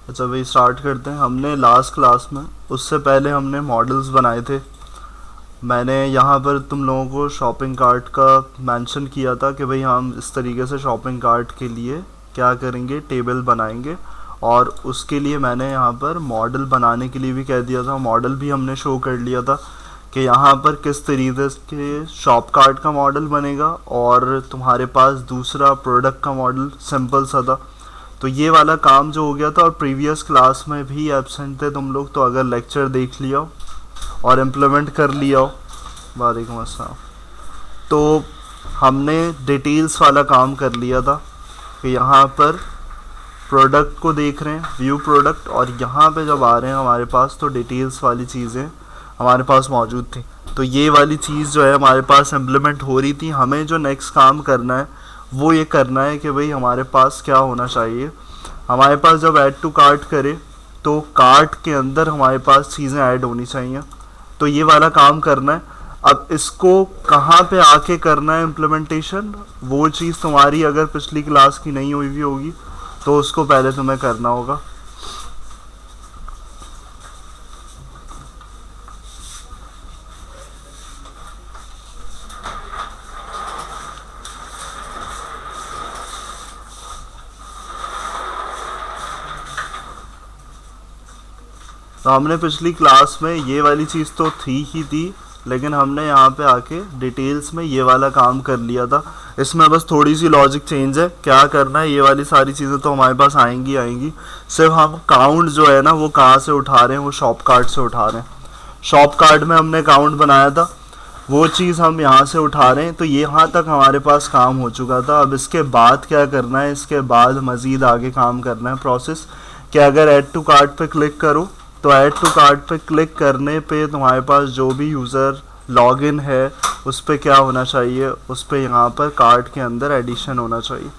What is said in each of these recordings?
अच्छा भाई स्टार्ट करते हैं। हमने लास्ट क्लास में, उससे पहले हमने मॉडल्स बनाए थे। मैंने यहाँ पर तुम लोगों को शॉपिंग कार्ट का मेंशन किया था कि भाई हम इस तरीके से शॉपिंग कार्ट के लिए क्या करेंगे, टेबल बनाएंगे। और उसके लिए मैंने यहाँ पर मॉडल बनाने के लिए भी कह दिया था, मॉडल भी हमने शो कर लिया था कि यहाँ पर किस तरीके के शॉप कार्ट का मॉडल बनेगा और तुम्हारे पास दूसरा प्रोडक्ट का मॉडल सिंपल सा था। तो ये वाला काम जो हो गया था, और प्रीवियस क्लास में भी एब्सेंट थे तुम लोग, तो अगर लेक्चर देख लिया हो और इम्प्लीमेंट कर लिया हो, वालेकुम अस्सलाम, तो हमने डिटेल्स वाला काम कर लिया था कि यहाँ पर प्रोडक्ट को देख रहे हैं, व्यू प्रोडक्ट, और यहाँ पे जब आ रहे हैं हमारे पास तो डिटेल्स वाली चीज़ें हमारे पास मौजूद थी। तो ये वाली चीज़ जो है हमारे पास इम्प्लीमेंट हो रही थी। हमें जो नेक्स्ट काम करना है वो ये करना है कि भाई हमारे पास क्या होना चाहिए, हमारे पास जब ऐड टू कार्ट करे तो कार्ट के अंदर हमारे पास चीज़ें ऐड होनी चाहिए। तो ये वाला काम करना है। अब इसको कहाँ पे आके करना है इम्प्लीमेंटेशन, वो चीज़ तुम्हारी अगर पिछली क्लास की नहीं हुई भी होगी तो उसको पहले तुम्हें करना होगा। तो हमने पिछली क्लास में ये वाली चीज़ तो थी ही थी, लेकिन हमने यहाँ पे आके डिटेल्स में ये वाला काम कर लिया था। इसमें बस थोड़ी सी लॉजिक चेंज है। क्या करना है, ये वाली सारी चीज़ें तो हमारे पास आएंगी आएंगी, सिर्फ हम काउंट जो है ना वो कहाँ से उठा रहे हैं, वो शॉप कार्ड से उठा रहे हैं। शॉप कार्ड में हमने काउंट बनाया था, वो चीज़ हम यहाँ से उठा रहे हैं। तो ये यहाँ तक हमारे पास काम हो चुका था। अब इसके बाद क्या करना है, इसके बाद मज़ीद आगे काम करना है प्रोसेस कि अगर ऐड टू कार्ट पे क्लिक करो तो ऐड टू कार्ट पे क्लिक करने पे तुम्हारे पास जो भी यूज़र लॉगिन है उस पर क्या होना चाहिए, उस पर यहाँ पर कार्ट के अंदर एडिशन होना चाहिए।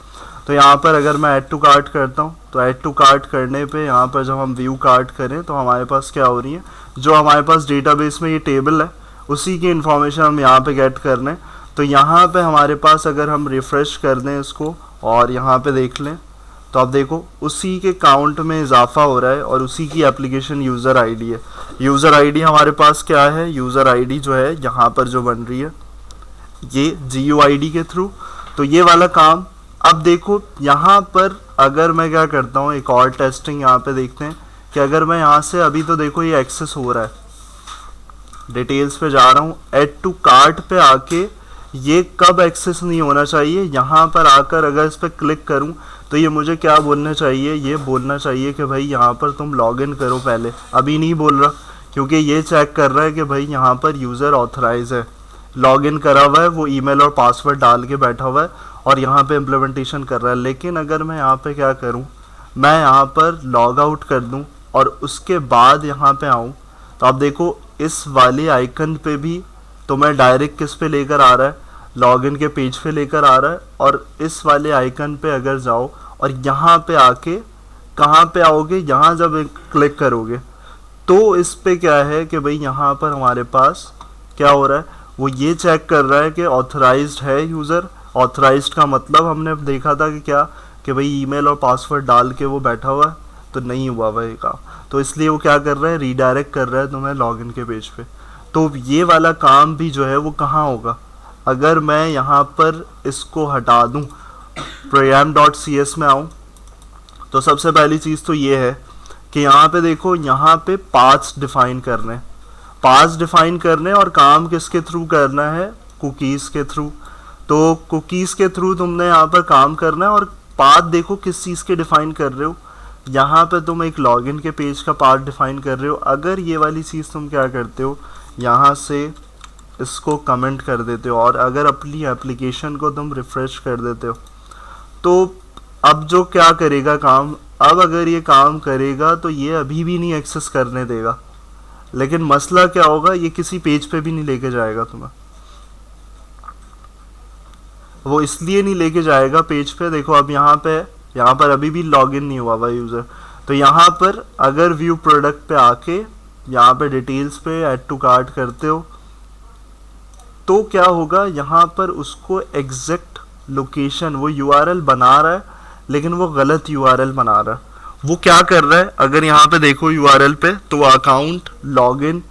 तो यहाँ पर अगर मैं ऐड टू कार्ट करता हूँ तो ऐड टू कार्ट करने पे यहाँ पर जब हम व्यू कार्ट करें तो हमारे पास क्या हो रही है, जो हमारे पास डेटाबेस में ये टेबल है उसी की इन्फॉर्मेशन हम यहाँ पे गेट कर लें। तो यहाँ पे हमारे पास अगर हम रिफ़्रेश कर दें इसको और यहाँ पे देख लें तो आप देखो उसी के काउंट में इजाफा हो रहा है और उसी की एप्लीकेशन यूज़र आईडी है। यूज़र आईडी हमारे पास क्या है, यूज़र आईडी जो है यहाँ पर जो बन रही है ये GUID के थ्रू। तो ये वाला काम अब देखो यहाँ पर अगर मैं क्या करता हूँ, एक और टेस्टिंग यहाँ पे देखते हैं कि अगर मैं यहाँ से अभी तो देखो ये एक्सेस हो रहा है, डिटेल्स पे जा रहा हूँ, ऐड टू कार्ट पे आके ये कब एक्सेस नहीं होना चाहिए, यहाँ पर आकर अगर इस पर क्लिक करूँ तो ये मुझे क्या बोलना चाहिए, ये बोलना चाहिए कि भाई यहाँ पर तुम लॉगिन करो पहले। अभी नहीं बोल रहा क्योंकि ये चेक कर रहा है कि भाई यहाँ पर यूज़र ऑथराइज है, लॉगिन करा हुआ है, वो ईमेल और पासवर्ड डाल के बैठा हुआ है और यहाँ पे इम्प्लीमेंटेशन कर रहा है। लेकिन अगर मैं यहाँ पे क्या करूँ, मैं यहाँ पर लॉग आउट कर दूँ और उसके बाद यहाँ पे आऊँ तो आप देखो इस वाले आइकन पे भी तो मैं डायरेक्ट किस पे लेकर आ रहा है, लॉगिन के पेज पे लेकर आ रहा है। और इस वाले आइकन पे अगर जाओ और यहाँ पे आके कहाँ पे आओगे, यहाँ जब क्लिक करोगे तो इस पे क्या है कि भाई यहाँ पर हमारे पास क्या हो रहा है, वो ये चेक कर रहा है कि ऑथराइज्ड है यूज़र। ऑथराइज्ड का मतलब हमने देखा था कि क्या, कि भाई ईमेल और पासवर्ड डाल के वो बैठा हुआ है, तो नहीं हुआ वही काम। तो इसलिए वो क्या कर रहा है, रीडायरेक्ट कर रहा है तुम्हें लॉगिन के पेज पे। तो ये वाला काम भी जो है वो कहाँ होगा, अगर मैं यहाँ पर इसको हटा दूँ, program.cs में आऊँ, तो सबसे पहली चीज़ तो ये है कि यहाँ पे देखो, यहाँ पे पाथ्स डिफाइन करने, पाथ्स डिफाइन करने और काम किसके थ्रू करना है, कुकीज़ के थ्रू। तो कुकीज़ के थ्रू तुमने यहाँ पर काम करना है और पाथ देखो किस चीज़ के डिफाइन कर रहे हो, यहाँ पे तुम एक लॉगिन के पेज का पाथ डिफाइन कर रहे हो। अगर ये वाली चीज़ तुम क्या करते हो, यहाँ से इसको कमेंट कर देते हो और अगर अपनी एप्लीकेशन को तुम रिफ़्रेश कर देते हो तो अब जो क्या करेगा काम, अब अगर ये काम करेगा तो ये अभी भी नहीं एक्सेस करने देगा। लेकिन मसला क्या होगा, ये किसी पेज पे भी नहीं लेके जाएगा तुम्हें। वो इसलिए नहीं लेके जाएगा पेज पे, देखो अब यहाँ पे, यहाँ पर अभी भी लॉगिन नहीं हुआ हुआ यूज़र। तो यहाँ पर अगर व्यू प्रोडक्ट पे आके यहाँ पे डिटेल्स पे ऐड टू कार्ट करते हो तो क्या होगा, यहाँ पर उसको एग्जैक्ट लोकेशन वो URL बना रहा है लेकिन वो गलत URL बना रहा है। वो क्या कर रहा है, अगर यहाँ पे देखो यूआरएल पे तो अकाउंट, लॉगिन,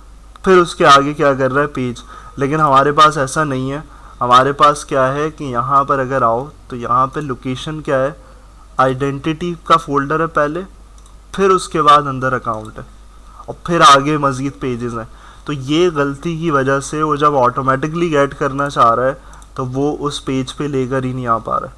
फिर उसके आगे क्या कर रहा है, पेज। लेकिन हमारे पास ऐसा नहीं है, हमारे पास क्या है कि यहाँ पर अगर आओ तो यहाँ पे लोकेशन क्या है, आइडेंटिटी का फोल्डर है पहले, फिर उसके बाद अंदर अकाउंट है, और फिर आगे मज़ीद पेजेस हैं। तो ये गलती की वजह से वो जब ऑटोमेटिकली गेट करना चाह रहा है तो वो उस पेज पे लेकर ही नहीं आ पा रहा है।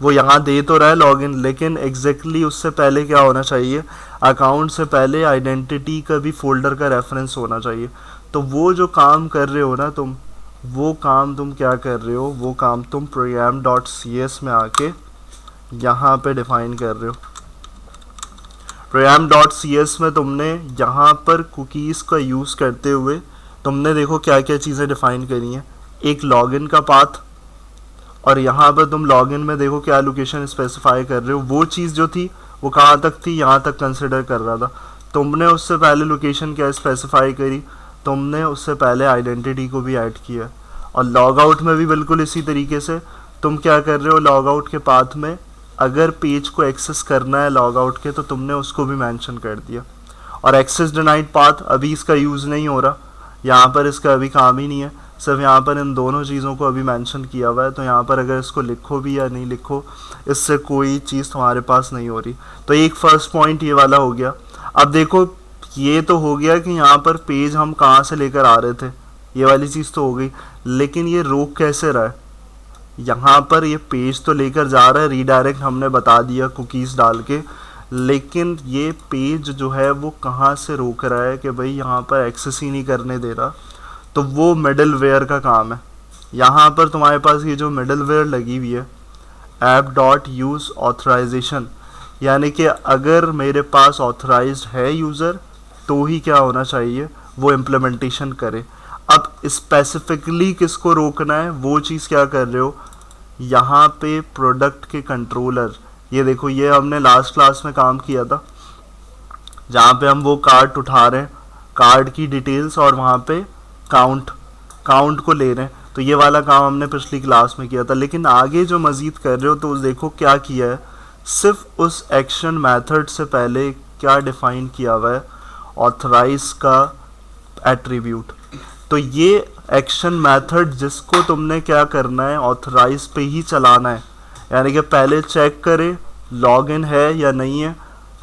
वो यहाँ दे तो रहा है लॉगिन, लेकिन एग्जैक्टली उससे पहले क्या होना चाहिए, अकाउंट से पहले आइडेंटिटी का भी फोल्डर का रेफरेंस होना चाहिए। तो वो जो काम कर रहे हो ना तुम, वो काम तुम क्या कर रहे हो, वो काम तुम program.cs में आके यहाँ पे डिफाइन कर रहे हो। program.cs में तुमने यहाँ पर कुकीज़ का यूज़ करते हुए तुमने देखो क्या क्या चीज़ें डिफाइन करी हैं। एक लॉगिन का पाथ, और यहाँ पर तुम लॉगिन में देखो क्या लोकेशन स्पेसिफाई कर रहे हो। वो चीज़ जो थी वो कहाँ तक थी, यहाँ तक कंसिडर कर रहा था। तुमने उससे पहले लोकेशन क्या स्पेसिफाई करी, तुमने उससे पहले आइडेंटिटी को भी ऐड किया। और लॉग आउट में भी बिल्कुल इसी तरीके से तुम क्या कर रहे हो, लॉग आउट के पाथ में अगर पेज को एक्सेस करना है लॉग आउट के, तो तुमने उसको भी मेंशन कर दिया। और एक्सेस डिनाइड पाथ अभी इसका यूज़ नहीं हो रहा, यहाँ पर इसका अभी काम ही नहीं है, सिर्फ यहाँ पर इन दोनों चीज़ों को अभी मेंशन किया हुआ है। तो यहाँ पर अगर इसको लिखो भी या नहीं लिखो, इससे कोई चीज़ तुम्हारे पास नहीं हो रही। तो एक फर्स्ट पॉइंट ये वाला हो गया। अब देखो ये तो हो गया कि यहाँ पर पेज हम कहाँ से लेकर आ रहे थे, ये वाली चीज़ तो हो गई, लेकिन ये रोक कैसे रहा है, यहाँ पर ये पेज तो लेकर जा रहा है, रीडायरेक्ट हमने बता दिया कुकीज़ डाल के, लेकिन ये पेज जो है वो कहाँ से रोक रहा है कि भाई यहाँ पर एक्सेस ही नहीं करने दे रहा। तो वो मिडल वेयर का काम है। यहाँ पर तुम्हारे पास ये जो मिडल वेयर लगी हुई है, app.use authorization, यानी कि अगर मेरे पास ऑथराइज्ड है यूज़र तो ही क्या होना चाहिए, वो इम्प्लीमेंटेशन करे। अब स्पेसिफिकली किसको रोकना है, वो चीज़ क्या कर रहे हो, यहाँ पे प्रोडक्ट के कंट्रोलर, ये देखो ये हमने लास्ट क्लास में काम किया था, जहाँ पे हम वो कार्ड उठा रहे हैं, कार्ड की डिटेल्स और वहाँ पे काउंट को ले रहे हैं। तो ये वाला काम हमने पिछली क्लास में किया था। लेकिन आगे जो मज़ीद कर रहे हो तो देखो क्या किया है, सिर्फ उस एक्शन मेथड से पहले क्या डिफ़ाइन किया हुआ है, ऑथराइज का एट्रीब्यूट। तो ये एक्शन मेथड जिसको तुमने क्या करना है, ऑथराइज पे ही चलाना है, यानी कि पहले चेक करे लॉगिन है या नहीं है।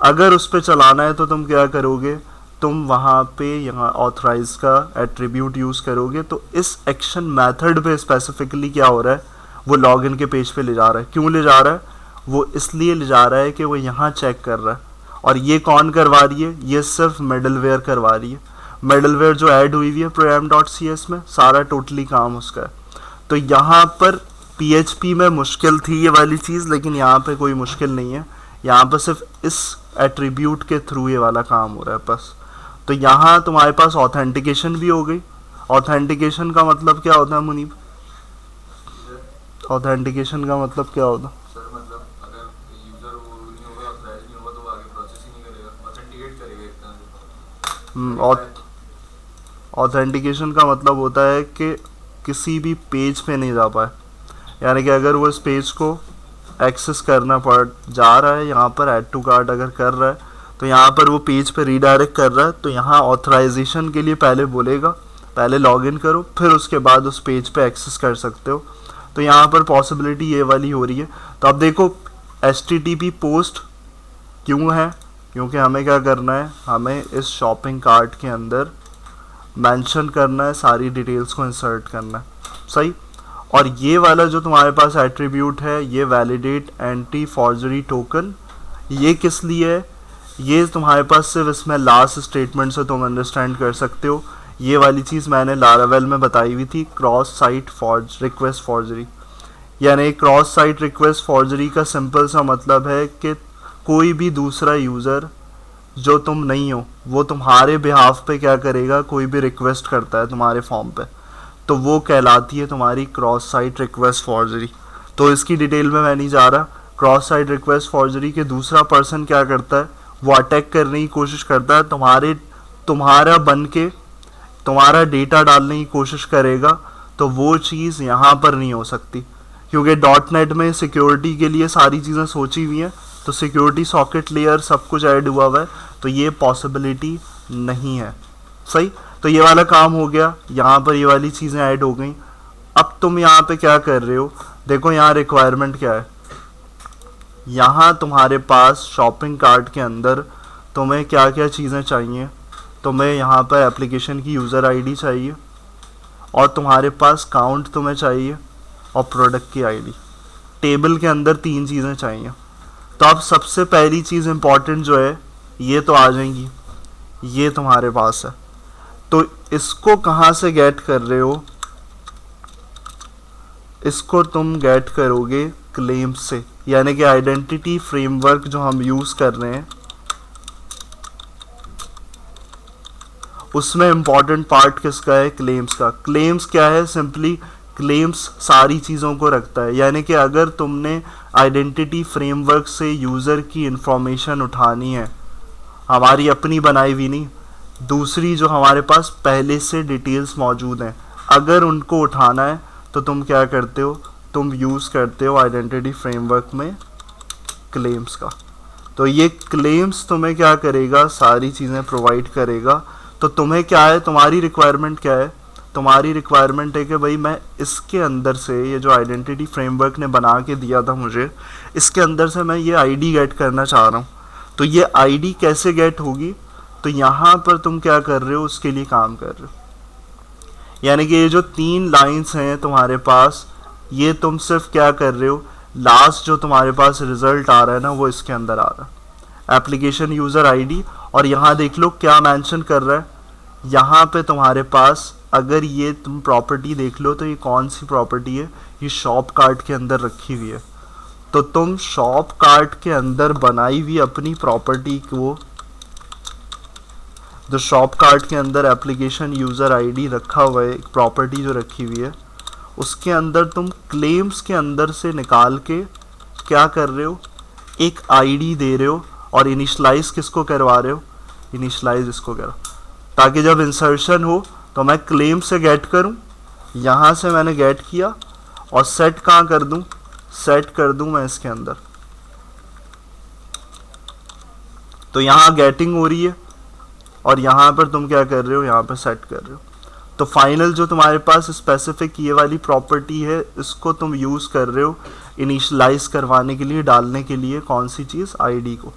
अगर उस पर चलाना है तो तुम क्या करोगे, तुम वहाँ पे यहाँ ऑथराइज का एट्रीब्यूट यूज़ करोगे। तो इस एक्शन मेथड पे स्पेसिफिकली क्या हो रहा है, वो लॉगिन के पेज पे ले जा रहा है। क्यों ले जा रहा है, वो इसलिए ले जा रहा है कि वो यहाँ चेक कर रहा है। और ये कौन करवा रही है, ये सिर्फ मिडलवेयर करवा रही है। मिडलवेयर जो ऐड हुई हुई है program.cs में, सारा टोटली काम उसका है। तो यहाँ पर PHP में मुश्किल थी ये वाली चीज़, लेकिन यहाँ पे कोई मुश्किल नहीं है। यहाँ पर सिर्फ इस एट्रीब्यूट के थ्रू ये वाला काम हो रहा है बस। तो यहाँ तुम्हारे पास ऑथेंटिकेशन भी हो गई। ऑथेंटिकेशन का मतलब क्या होता है मुनीब, ऑथेंटिकेशन का मतलब क्या होता है? सर मतलब अगर यूजर वो नहीं होगा, ऑथराइज नहीं होगा, तो वो आगे प्रोसेस ही नहीं करेगा, ऑथेंटिकेट करेगा एक तरह से। ऑथेंटिकेशन का मतलब होता है कि किसी भी पेज पे नहीं जा पाए, यानी कि अगर वो इस पेज को एक्सेस करना पड़ जा रहा है, यहाँ पर ऐड टू कार्ट अगर कर रहा है तो यहाँ पर वो पेज पे रीडायरेक्ट कर रहा है, तो यहाँ ऑथराइजेशन के लिए पहले बोलेगा पहले लॉगिन करो, फिर उसके बाद उस पेज पे एक्सेस कर सकते हो। तो यहाँ पर पॉसिबिलिटी ये वाली हो रही है। तो अब देखो HTTP पोस्ट क्यों है, क्योंकि हमें क्या करना है, हमें इस शॉपिंग कार्ट के अंदर मेंशन करना है, सारी डिटेल्स को इंसर्ट करना है, सही। और ये वाला जो तुम्हारे पास एट्रीब्यूट है, ये वैलिडेट एंटी फॉर्जरी टोकन, ये किस लिए है, ये तुम्हारे पास सिर्फ इसमें लास्ट स्टेटमेंट से तुम अंडरस्टैंड कर सकते हो। ये वाली चीज़ मैंने लारावेल में बताई हुई थी, क्रॉस साइट रिक्वेस्ट फॉर्जरी। यानी क्रॉस साइट रिक्वेस्ट फॉर्जरी का सिंपल सा मतलब है कि कोई भी दूसरा यूज़र जो तुम नहीं हो, वो तुम्हारे बिहाफ पे क्या करेगा, कोई भी रिक्वेस्ट करता है तुम्हारे फॉर्म पे, तो वो कहलाती है तुम्हारी क्रॉस साइट रिक्वेस्ट फॉर्जरी। तो इसकी डिटेल में मैं नहीं जा रहा। क्रॉस साइट रिक्वेस्ट फॉर्जरी के दूसरा पर्सन क्या करता है, वो अटैक करने की कोशिश करता है, तुम्हारा बन के तुम्हारा डेटा डालने की कोशिश करेगा। तो वो चीज़ यहाँ पर नहीं हो सकती, क्योंकि .NET में सिक्योरिटी के लिए सारी चीज़ें सोची हुई हैं, तो सिक्योरिटी सॉकेट लेयर सब कुछ ऐड हुआ हुआ है, तो ये पॉसिबिलिटी नहीं है। सही, तो ये वाला काम हो गया, यहाँ पर ये वाली चीज़ें ऐड हो गई। अब तुम यहाँ पे क्या कर रहे हो, देखो यहाँ रिक्वायरमेंट क्या है। यहाँ तुम्हारे पास शॉपिंग कार्ट के अंदर तुम्हें क्या क्या चीज़ें चाहिए, तुम्हें यहाँ पर एप्लीकेशन की यूज़र आईडी चाहिए, और तुम्हारे पास काउंट तुम्हें चाहिए, और प्रोडक्ट की आईडी। टेबल के अंदर 3 चीज़ें चाहिए। तो अब सबसे पहली चीज़ इम्पॉर्टेंट जो है ये तो आ जाएंगी, ये तुम्हारे पास है। तो इसको कहाँ से गेट कर रहे हो, इसको तुम गेट करोगे क्लेम्स से, यानी कि आइडेंटिटी फ्रेमवर्क जो हम यूज़ कर रहे हैं उसमें इम्पॉर्टेंट पार्ट किसका है, क्लेम्स का। क्लेम्स क्या है, सिंपली क्लेम्स सारी चीज़ों को रखता है, यानी कि अगर तुमने आइडेंटिटी फ्रेमवर्क से यूज़र की इंफॉर्मेशन उठानी है, हमारी अपनी बनाई हुई नहीं, दूसरी जो हमारे पास पहले से डिटेल्स मौजूद हैं, अगर उनको उठाना है तो तुम क्या करते हो, तुम यूज़ करते हो आइडेंटिटी फ्रेमवर्क में क्लेम्स का। तो ये क्लेम्स तुम्हें क्या करेगा, सारी चीज़ें प्रोवाइड करेगा। तो तुम्हें क्या है, तुम्हारी रिक्वायरमेंट क्या है, तुम्हारी रिक्वायरमेंट है कि भाई मैं इसके अंदर से, ये जो आइडेंटिटी फ्रेमवर्क ने बना के दिया था मुझे, इसके अंदर से मैं ये आईडी गेट करना चाह रहा हूँ। तो ये आईडी कैसे गेट होगी, तो यहाँ पर तुम क्या कर रहे हो, उसके लिए काम कर रहे हो। यानी कि ये जो 3 लाइंस हैं तुम्हारे पास, ये तुम सिर्फ क्या कर रहे हो, लास्ट जो तुम्हारे पास रिजल्ट आ रहा है ना, वो इसके अंदर आ रहा है, एप्लीकेशन यूज़र आईडी। और यहाँ देख लो क्या मेंशन कर रहा है, यहाँ पे तुम्हारे पास अगर ये तुम प्रॉपर्टी देख लो तो ये कौन सी प्रॉपर्टी है, ये शॉप कार्ट के अंदर रखी हुई है। तो तुम शॉप कार्ट के अंदर बनाई हुई अपनी प्रॉपर्टी को, जो शॉप कार्ट के अंदर एप्लीकेशन यूज़र आईडी रखा हुआ है, एक प्रॉपर्टी जो रखी हुई है, उसके अंदर तुम क्लेम्स के अंदर से निकाल के क्या कर रहे हो, एक आईडी दे रहे हो, और इनिशलाइज किसको करवा रहे हो, इनिशलाइज इसको करो, ताकि जब इंसर्शन हो तो मैं क्लेम से गेट करूं, यहाँ से मैंने गेट किया, और सेट कहाँ कर दूं, सेट कर दूं मैं इसके अंदर। तो यहाँ गेटिंग हो रही है, और यहाँ पर तुम क्या कर रहे हो, यहाँ पर सेट कर रहे हो। तो फाइनल जो तुम्हारे पास स्पेसिफिक ये वाली प्रॉपर्टी है, इसको तुम यूज़ कर रहे हो इनिशलाइज करवाने के लिए, डालने के लिए कौन सी चीज़, आईडी को।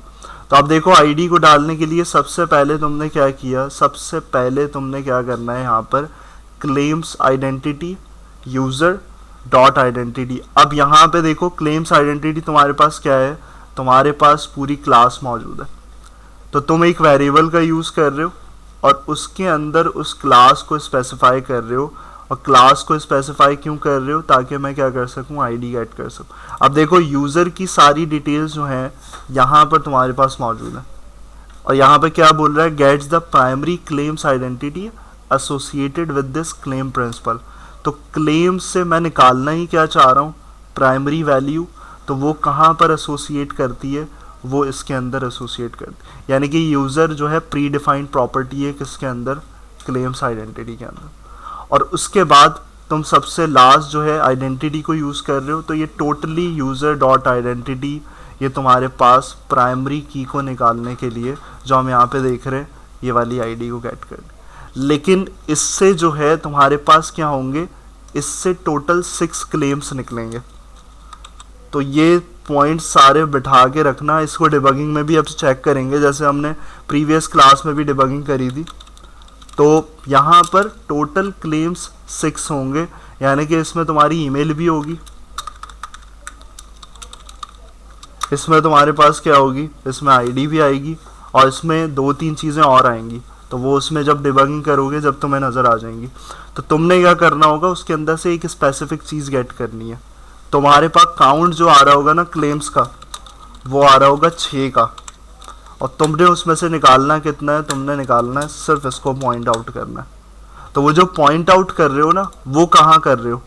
तो अब देखो आईडी को डालने के लिए सबसे पहले तुमने क्या किया, सबसे पहले तुमने क्या करना है, यहाँ पर claims identity user dot identity. अब यहाँ पे देखो क्लेम्स आइडेंटिटी तुम्हारे पास क्या है, तुम्हारे पास पूरी क्लास मौजूद है। तो तुम एक वेरिएबल का यूज़ कर रहे हो, और उसके अंदर उस क्लास को स्पेसिफाई कर रहे हो। और क्लास को स्पेसिफाई क्यों कर रहे हो, ताकि मैं क्या कर सकूं, आईडी गेट कर सकूं। अब देखो यूज़र की सारी डिटेल्स जो हैं यहाँ पर तुम्हारे पास मौजूद है, और यहाँ पे क्या बोल रहा है, gets the primary claims identity associated with this claim principal. तो क्लेम से मैं निकालना ही क्या चाह रहा हूँ, प्राइमरी वैल्यू। तो वो कहाँ पर एसोसिएट करती है, वो इसके अंदर एसोसिएट करती है, यानी कि यूज़र जो है प्री डिफाइंड प्रॉपर्टी है किसके अंदर, क्लेम्स आइडेंटिटी के अंदर। और उसके बाद तुम सबसे लास्ट जो है आइडेंटिटी को यूज़ कर रहे हो, तो ये टोटली यूज़र डॉट आइडेंटिटी, ये तुम्हारे पास प्राइमरी की को निकालने के लिए, जो हम यहाँ पे देख रहे हैं, ये वाली आईडी को गेट कर। लेकिन इससे जो है तुम्हारे पास क्या होंगे, इससे टोटल 6 क्लेम्स निकलेंगे। तो ये पॉइंट सारे बिठा के रखना, इसको डिबगिंग में भी अब चेक करेंगे, जैसे हमने प्रीवियस क्लास में भी डिबगिंग करी थी। तो यहाँ पर टोटल क्लेम्स 6 होंगे, यानी कि इसमें तुम्हारी ईमेल भी होगी, इसमें तुम्हारे पास क्या होगी, इसमें आईडी भी आएगी, और इसमें 2-3 चीज़ें और आएंगी। तो वो उसमें जब डिबगिंग करोगे, जब तुम्हें नज़र आ जाएंगी, तो तुमने क्या करना होगा, उसके अंदर से एक स्पेसिफिक चीज़ गेट करनी है। तुम्हारे पास काउंट जो आ रहा होगा ना क्लेम्स का, वो आ रहा होगा 6 का, और तुमने उसमें से निकालना कितना है, तुमने निकालना है सिर्फ इसको पॉइंट आउट करना है। तो वो जो पॉइंट आउट कर रहे हो ना, वो कहाँ कर रहे हो,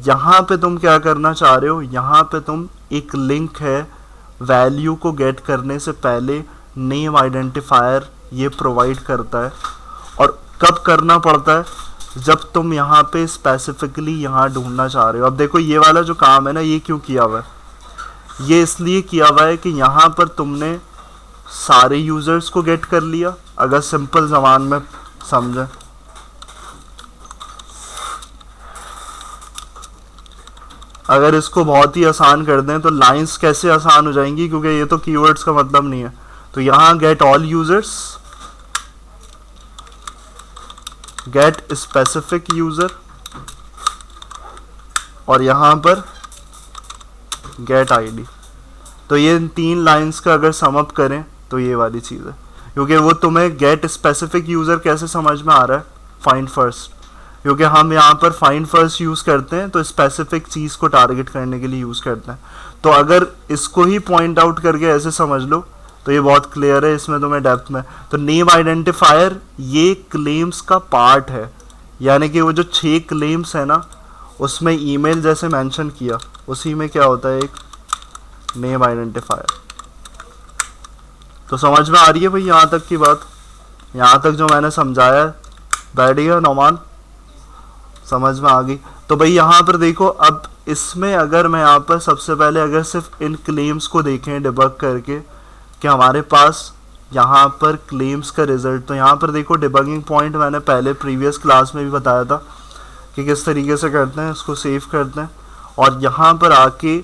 यहाँ पे तुम क्या करना चाह रहे हो, यहाँ पे तुम एक लिंक है, वैल्यू को गेट करने से पहले नेम आइडेंटिफायर ये प्रोवाइड करता है। और कब करना पड़ता है, जब तुम यहाँ पे स्पेसिफिकली यहाँ ढूंढना चाह रहे हो। अब देखो ये वाला जो काम है ना, ये क्यों किया हुआ है, ये इसलिए किया हुआ है कि यहाँ पर तुमने सारे यूजर्स को गेट कर लिया, अगर सिंपल जबान में समझे। अगर इसको बहुत ही आसान कर दें तो लाइंस कैसे आसान हो जाएंगी, क्योंकि ये तो कीवर्ड्स का मतलब नहीं है। तो यहाँ get all users, get specific user, और यहाँ पर गेट आईडी। तो ये इन 3 लाइंस का अगर सम अप करें तो ये वाली चीज़ है, क्योंकि वो तुम्हें गेट स्पेसिफिक यूज़र कैसे समझ में आ रहा है, फाइंड फर्स्ट, क्योंकि हम यहाँ पर फाइंड फर्स्ट यूज़ करते हैं तो स्पेसिफिक चीज़ को टारगेट करने के लिए यूज़ करते हैं। तो अगर इसको ही पॉइंट आउट करके ऐसे समझ लो तो ये बहुत क्लियर है, इसमें तुम्हें डेप्थ में। तो नेम आइडेंटिफायर ये क्लेम्स का पार्ट है, यानी कि वो जो 6 क्लेम्स है ना, उसमें ईमेल जैसे मेंशन किया उसी में क्या होता है, एक नेम आइडेंटिफायर। तो समझ में आ रही है भाई यहाँ तक की बात? यहाँ तक जो मैंने समझाया है बैठ गया नौमान, समझ में आ गई? तो भाई यहाँ पर देखो, अब इसमें अगर मैं यहाँ पर सबसे पहले अगर सिर्फ इन क्लेम्स को देखें डिबग करके कि हमारे पास यहाँ पर क्लेम्स का रिजल्ट, तो यहाँ पर देखो डिबगिंग पॉइंट मैंने पहले प्रीवियस क्लास में भी बताया था कि किस तरीके से करते हैं, इसको सेव करते हैं और यहाँ पर आके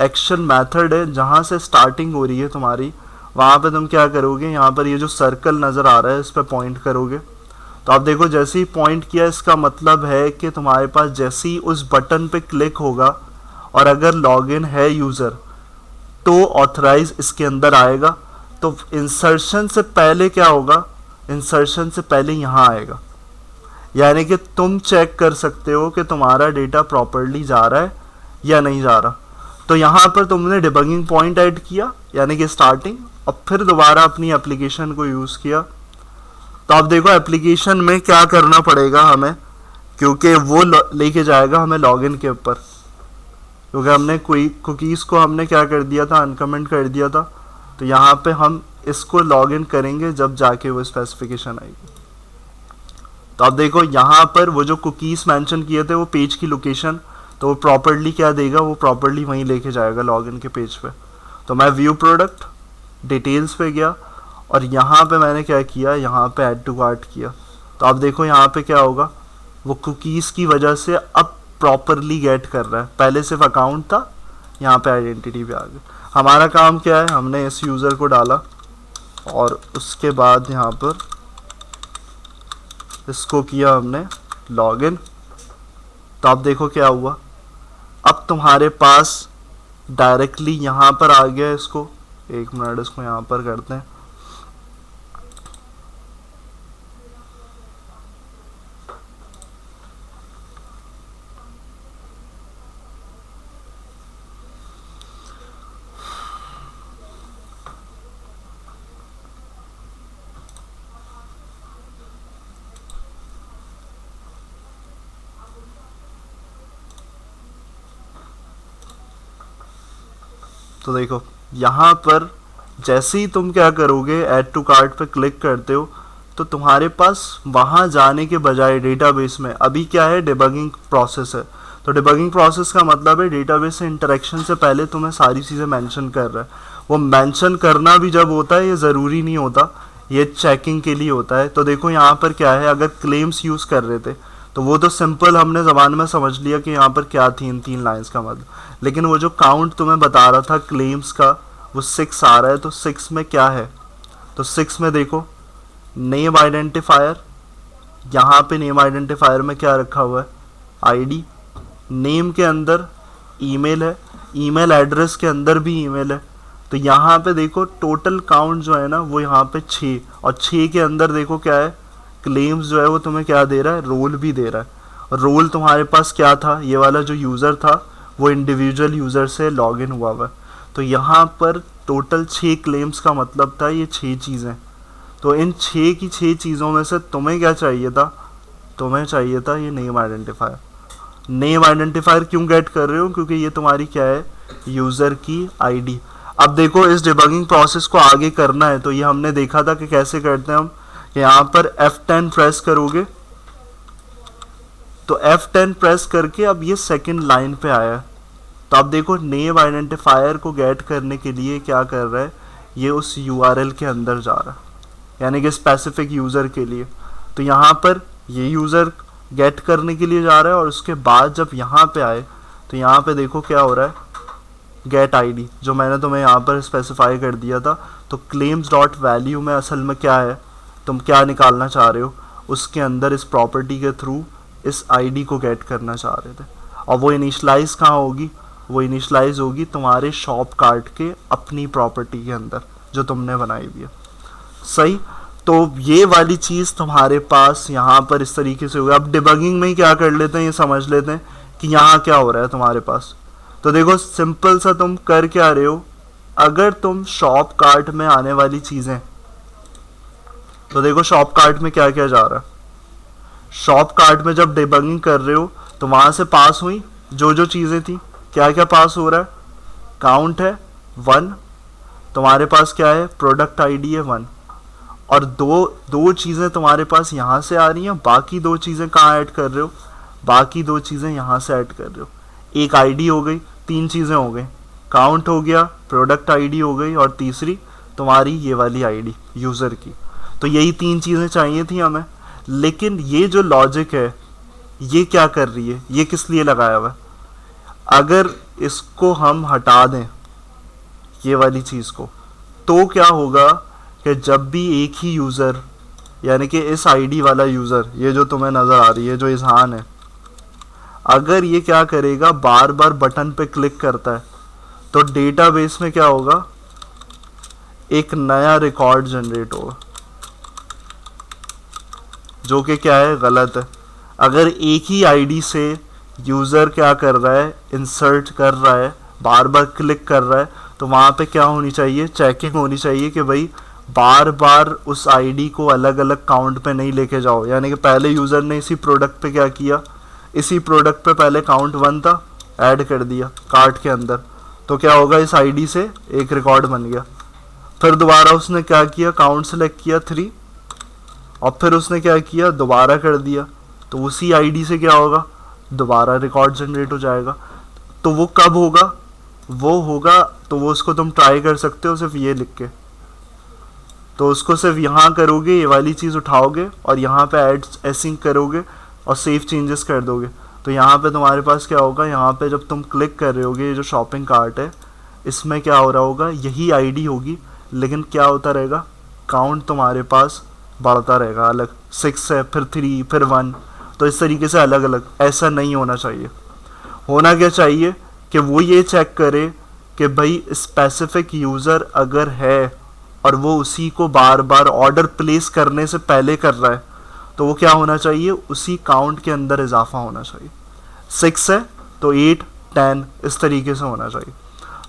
एक्शन मेथड है जहाँ से स्टार्टिंग हो रही है तुम्हारी, वहाँ पे तुम क्या करोगे, यहाँ पर ये जो सर्कल नज़र आ रहा है इस पर पॉइंट करोगे। तो आप देखो जैसे ही पॉइंट किया, इसका मतलब है कि तुम्हारे पास जैसे ही उस बटन पे क्लिक होगा और अगर लॉगिन है यूज़र तो ऑथराइज इसके अंदर आएगा। तो इंसर्शन से पहले क्या होगा, इंसर्शन से पहले यहाँ आएगा, यानी कि तुम चेक कर सकते हो कि तुम्हारा डेटा प्रॉपरली जा रहा है या नहीं जा रहा। तो यहाँ पर तुमने डिबगिंग पॉइंट ऐड किया यानी कि स्टार्टिंग, और फिर दोबारा अपनी एप्लीकेशन को यूज़ किया। तो आप देखो एप्लीकेशन में क्या करना पड़ेगा हमें, क्योंकि वो लेके जाएगा हमें लॉगिन के ऊपर, क्योंकि हमने कोई कुकीज़ को हमने क्या कर दिया था, अनकमेंट कर दिया था। तो यहाँ पे हम इसको लॉगिन करेंगे जब जाके वो स्पेसिफिकेशन आएगी। तो आप देखो यहाँ पर वो जो कुकीज़ मेंशन किए थे वो पेज की लोकेशन, तो वो प्रॉपर्ली क्या देगा, वो प्रॉपर्ली वहीं लेके जाएगा लॉगिन के पेज पे। तो मैं व्यू प्रोडक्ट डिटेल्स पे गया और यहाँ पे मैंने क्या किया, यहाँ पे ऐड टू कार्ट किया। तो आप देखो यहाँ पे क्या होगा, वो कुकीज़ की वजह से अब प्रॉपरली गेट कर रहा है, पहले सिर्फ अकाउंट था, यहाँ पे आइडेंटिटी भी आ गई। हमारा काम क्या है, हमने इस यूज़र को डाला और उसके बाद यहाँ पर इसको किया हमने लॉगिन। तो आप देखो क्या हुआ, अब तुम्हारे पास डायरेक्टली यहाँ पर आ गया। इसको एक मिनट, इसको यहाँ पर करते हैं। तो देखो यहाँ पर जैसे ही तुम क्या करोगे, ऐड टू कार्ट पे क्लिक करते हो, तो तुम्हारे पास वहाँ जाने के बजाय डेटाबेस में अभी क्या है, डिबगिंग प्रोसेस है। तो डिबगिंग प्रोसेस का मतलब है डेटाबेस से इंटरेक्शन से पहले तुम्हें सारी चीज़ें मेंशन कर रहा है। वो मेंशन करना भी जब होता है ये ज़रूरी नहीं होता, ये चेकिंग के लिए होता है। तो देखो यहाँ पर क्या है, अगर क्लेम्स यूज़ कर रहे थे तो वो तो सिंपल हमने ज़बान में समझ लिया कि यहाँ पर क्या थी इन 3 लाइंस का मतलब, लेकिन वो जो काउंट तुम्हें बता रहा था क्लेम्स का वो 6 आ रहा है। तो 6 में क्या है, तो 6 में देखो नेम आइडेंटिफायर, यहाँ पे नेम आइडेंटिफायर में क्या रखा हुआ है, आईडी, नेम के अंदर ईमेल है, ईमेल एड्रेस के अंदर भी ईमेल है। तो यहाँ पे देखो टोटल काउंट जो है ना वो यहाँ पे 6, और 6 के अंदर देखो क्या है, क्लेम्स जो है वो तुम्हें क्या दे रहा है, रोल भी दे रहा है। और रोल तुम्हारे पास क्या था, ये वाला जो यूज़र था वो इंडिविजुअल यूज़र से लॉगिन हुआ हुआ है। तो यहाँ पर टोटल 6 क्लेम्स का मतलब था ये 6 चीज़ें। तो इन 6 की 6 चीज़ों में से तुम्हें क्या चाहिए था, तुम्हें चाहिए था ये नेम आइडेंटिफायर। नेम आइडेंटिफायर क्यों गेट कर रहे हो, क्योंकि ये तुम्हारी क्या है, यूज़र की आईडी। अब देखो इस डिबगिंग प्रोसेस को आगे करना है, तो ये हमने देखा था कि कैसे करते हैं हम। यहाँ पर F10 प्रेस करोगे तो F10 प्रेस करके अब ये सेकंड लाइन पे आया है। तो आप देखो नेम आइडेंटिफायर को गेट करने के लिए क्या कर रहा है, ये उस यूआरएल के अंदर जा रहा है, यानी कि स्पेसिफिक यूज़र के लिए। तो यहाँ पर ये यूज़र गेट करने के लिए जा रहा है, और उसके बाद जब यहाँ पे आए तो यहाँ पे देखो क्या हो रहा है, गेट आईडी जो मैंने तुम्हें यहाँ पर स्पेसिफाई कर दिया था। तो क्लेम्स डॉट वैल्यू में असल में क्या है, तुम क्या निकालना चाह रहे हो, उसके अंदर इस प्रॉपर्टी के थ्रू इस आईडी को गेट करना चाह रहे थे। और वो इनिशलाइज कहाँ होगी, वो इनिशलाइज होगी तुम्हारे शॉप कार्ट के अपनी प्रॉपर्टी के अंदर जो तुमने बनाई हुई है। सही, तो ये वाली चीज़ तुम्हारे पास यहाँ पर इस तरीके से होगी। अब डिबगिंग में ही क्या कर लेते हैं, ये समझ लेते हैं कि यहाँ क्या हो रहा है तुम्हारे पास। तो देखो सिंपल सा तुम कर क्या रहे हो, अगर तुम शॉप कार्ट में आने वाली चीज़ें, तो देखो शॉप कार्ट में क्या क्या जा रहा है। शॉप कार्ट में जब डिबगिंग कर रहे हो तो वहाँ से पास हुई जो जो चीज़ें थी, क्या क्या पास हो रहा है, काउंट है 1, तुम्हारे पास क्या है, प्रोडक्ट आईडी है 1, और दो चीज़ें तुम्हारे पास यहाँ से आ रही हैं, बाकी 2 चीज़ें कहाँ ऐड कर रहे हो, बाकी 2 चीज़ें यहाँ से ऐड कर रहे हो। एक आईडी हो गई, 3 चीज़ें हो गई, काउंट हो गया, प्रोडक्ट आईडी हो गई, और तीसरी तुम्हारी ये वाली आईडी यूज़र की। तो यही 3 चीज़ें चाहिए थी हमें। लेकिन ये जो लॉजिक है ये क्या कर रही है, ये किस लिए लगाया हुआ है। अगर इसको हम हटा दें ये वाली चीज़ को, तो क्या होगा कि जब भी एक ही यूज़र, यानी कि इस आईडी वाला यूज़र, ये जो तुम्हें नज़र आ रही है जो इजहान है, अगर ये क्या करेगा, बार बार बटन पे क्लिक करता है, तो डेटाबेस में क्या होगा, एक नया रिकॉर्ड जनरेट होगा, जो कि क्या है, गलत है। अगर एक ही आईडी से यूज़र क्या कर रहा है, इंसर्ट कर रहा है, बार बार क्लिक कर रहा है, तो वहाँ पे क्या होनी चाहिए, चेकिंग होनी चाहिए कि भाई बार बार उस आईडी को अलग अलग काउंट पे नहीं लेके जाओ। यानी कि पहले यूज़र ने इसी प्रोडक्ट पे क्या किया, इसी प्रोडक्ट पे पहले काउंट 1 था, ऐड कर दिया कार्ट के अंदर, तो क्या होगा, इस आईडी से एक रिकॉर्ड बन गया। फिर दोबारा उसने क्या किया, काउंट सेलेक्ट किया 3, और फिर उसने क्या किया, दोबारा कर दिया, तो उसी आईडी से क्या होगा, दोबारा रिकॉर्ड जनरेट हो जाएगा। तो वो कब होगा, वो होगा, तो वो उसको तुम ट्राई कर सकते हो सिर्फ ये लिख के। तो उसको सिर्फ यहाँ करोगे, ये वाली चीज़ उठाओगे और यहाँ पे ऐड एसिंग करोगे और सेव चेंजेस कर दोगे, तो यहाँ पे तुम्हारे पास क्या होगा, यहाँ पे जब तुम क्लिक कर रहे होगे, ये जो शॉपिंग कार्ट है इसमें क्या हो रहा होगा, यही आईडी होगी, लेकिन क्या होता रहेगा, काउंट तुम्हारे पास बढ़ता रहेगा, अलग 6 है, फिर 3, फिर 1, तो इस तरीके से अलग अलग। ऐसा नहीं होना चाहिए। होना क्या चाहिए कि वो ये चेक करे कि भाई स्पेसिफिक यूज़र अगर है और वो उसी को बार बार ऑर्डर प्लेस करने से पहले कर रहा है, तो वो क्या होना चाहिए, उसी काउंट के अंदर इजाफा होना चाहिए। 6 है तो 8, 10 इस तरीके से होना चाहिए।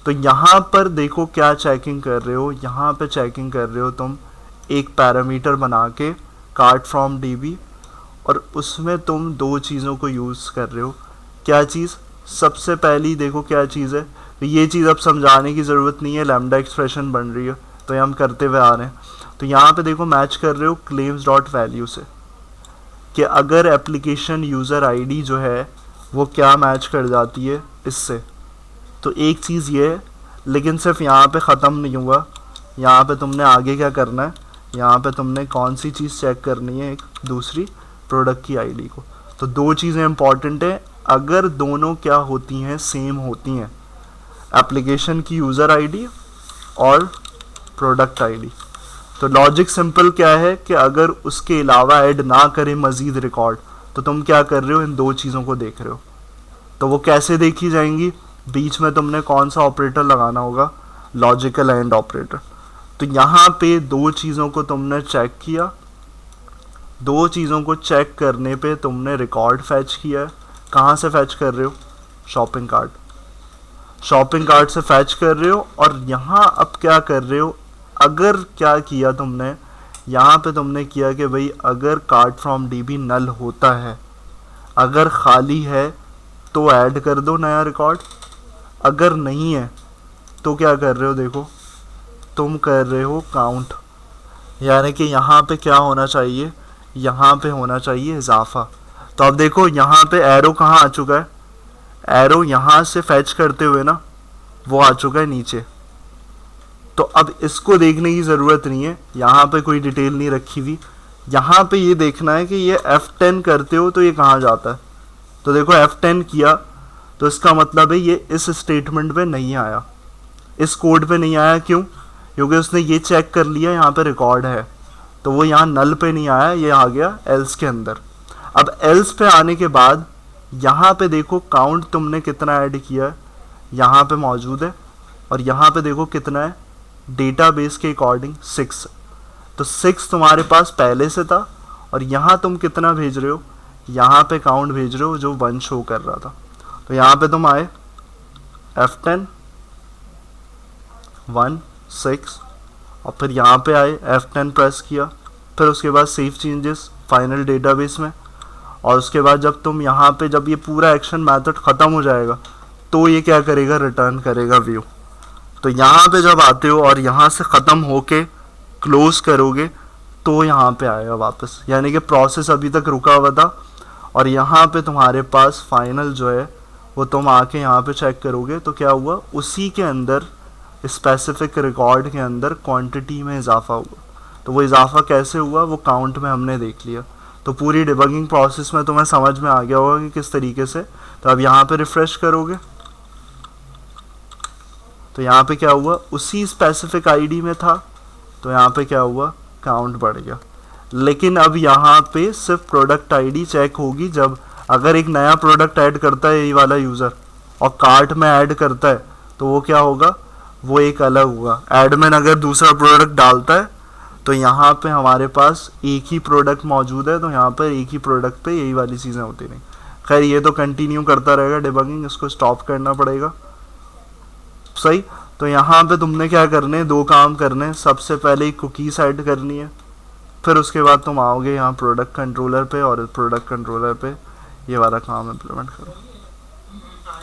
तो यहाँ पर देखो क्या चेकिंग कर रहे हो, यहाँ पे चेकिंग कर रहे हो तुम एक पैरामीटर बना के कार्ट फ्रॉम डीबी, और उसमें तुम 2 चीज़ों को यूज़ कर रहे हो। क्या चीज़, सबसे पहली देखो क्या चीज़ है, तो ये चीज़ अब समझाने की ज़रूरत नहीं है, लैम्डा एक्सप्रेशन बन रही है तो ये हम करते हुए आ रहे हैं। तो यहाँ पे देखो मैच कर रहे हो क्लेम्स डॉट वैल्यू से, कि अगर एप्लीकेशन यूज़र आईडी जो है वो क्या मैच कर जाती है इससे। तो एक चीज़ ये है, लेकिन सिर्फ यहाँ पे ख़त्म नहीं हुआ, यहाँ पे तुमने आगे क्या करना है, यहाँ पे तुमने कौन सी चीज़ चेक करनी है, एक दूसरी प्रोडक्ट की आईडी को। तो 2 चीज़ें इंपॉर्टेंट है, अगर दोनों क्या होती हैं, सेम होती हैं, एप्लीकेशन की यूज़र आईडी और प्रोडक्ट आईडी, तो लॉजिक सिंपल क्या है कि अगर उसके अलावा ऐड ना करें मज़ीद रिकॉर्ड, तो तुम क्या कर रहे हो, इन 2 चीज़ों को देख रहे हो। तो वो कैसे देखी जाएंगी, बीच में तुमने कौन सा ऑपरेटर लगाना होगा, लॉजिकल एंड ऑपरेटर। तो यहाँ पे 2 चीज़ों को तुमने चेक किया, 2 चीज़ों को चेक करने पे तुमने रिकॉर्ड फैच किया है। कहाँ से फैच कर रहे हो, शॉपिंग कार्ट, शॉपिंग कार्ट से फैच कर रहे हो। और यहाँ अब क्या कर रहे हो, अगर क्या किया तुमने, यहाँ पे तुमने किया कि भाई अगर कार्ट फ्रॉम डीबी नल होता है, अगर खाली है तो ऐड कर दो नया रिकॉर्ड, अगर नहीं है तो क्या कर रहे हो, देखो तुम कर रहे हो काउंट, यानी कि यहाँ पे क्या होना चाहिए, यहाँ पे होना चाहिए इजाफा। तो अब देखो यहाँ पे एरो कहाँ आ चुका है, एरो यहाँ से फैच करते हुए ना वो आ चुका है नीचे। तो अब इसको देखने की ज़रूरत नहीं है, यहाँ पे कोई डिटेल नहीं रखी हुई। यहाँ पे ये देखना है कि ये F10 करते हो तो ये कहाँ जाता है। तो देखो F10 किया तो इसका मतलब है ये इस स्टेटमेंट पे नहीं आया, इस कोड पे नहीं आया। क्यों? क्योंकि उसने ये चेक कर लिया यहाँ पे रिकॉर्ड है, तो वो यहाँ नल पे नहीं आया, ये आ गया एल्स के अंदर। अब एल्स पे आने के बाद यहाँ पे देखो काउंट तुमने कितना ऐड किया है, यहाँ पे मौजूद है। और यहाँ पे देखो कितना है, डेटाबेस के अकॉर्डिंग 6। तो 6 तुम्हारे पास पहले से था, और यहाँ तुम कितना भेज रहे हो, यहाँ पे काउंट भेज रहे हो जो 1 शो कर रहा था। तो यहाँ पे तुम आए F10 1 6, और फिर यहाँ पे आए F10 प्रेस किया, फिर उसके बाद सेव चेंजेस फाइनल डेटाबेस में। और उसके बाद जब तुम यहाँ पे जब ये पूरा एक्शन मेथड ख़त्म हो जाएगा तो ये क्या करेगा, रिटर्न करेगा व्यू। तो यहाँ पे जब आते हो और यहाँ से ख़त्म होके क्लोज करोगे तो यहाँ पे आएगा वापस, यानी कि प्रोसेस अभी तक रुका हुआ था। और यहाँ पे तुम्हारे पास फाइनल जो है वो तुम आके यहाँ पे चेक करोगे तो क्या हुआ, उसी के अंदर स्पेसिफिक रिकॉर्ड के अंदर क्वांटिटी में इजाफा हुआ। तो वो इजाफा कैसे हुआ वो काउंट में हमने देख लिया। तो पूरी डिबगिंग प्रोसेस में तुम्हें समझ में आ गया होगा कि किस तरीके से। तो अब यहाँ पे रिफ्रेश करोगे तो यहाँ पे क्या हुआ, उसी स्पेसिफिक आईडी में था, तो यहाँ पे क्या हुआ, काउंट बढ़ गया। लेकिन अब यहाँ पे सिर्फ प्रोडक्ट आईडी चेक होगी जब अगर एक नया प्रोडक्ट ऐड करता है यही वाला यूज़र और कार्ट में ऐड करता है तो वो क्या होगा, वो एक अलग होगा। एडमिन अगर दूसरा प्रोडक्ट डालता है तो यहाँ पे हमारे पास एक ही प्रोडक्ट मौजूद है, तो यहाँ पर एक ही प्रोडक्ट पे यही वाली चीज़ें होती नहीं। खैर ये तो कंटिन्यू करता रहेगा डिबगिंग, इसको स्टॉप करना पड़ेगा। सही। तो यहाँ पे तुमने क्या करने हैं, 2 काम करने हैं। सबसे पहले एक कुकीज़ ऐड करनी है, फिर उसके बाद तुम आओगे यहाँ प्रोडक्ट कंट्रोलर पे और प्रोडक्ट कंट्रोलर पे ये वाला काम इम्प्लीमेंट करो।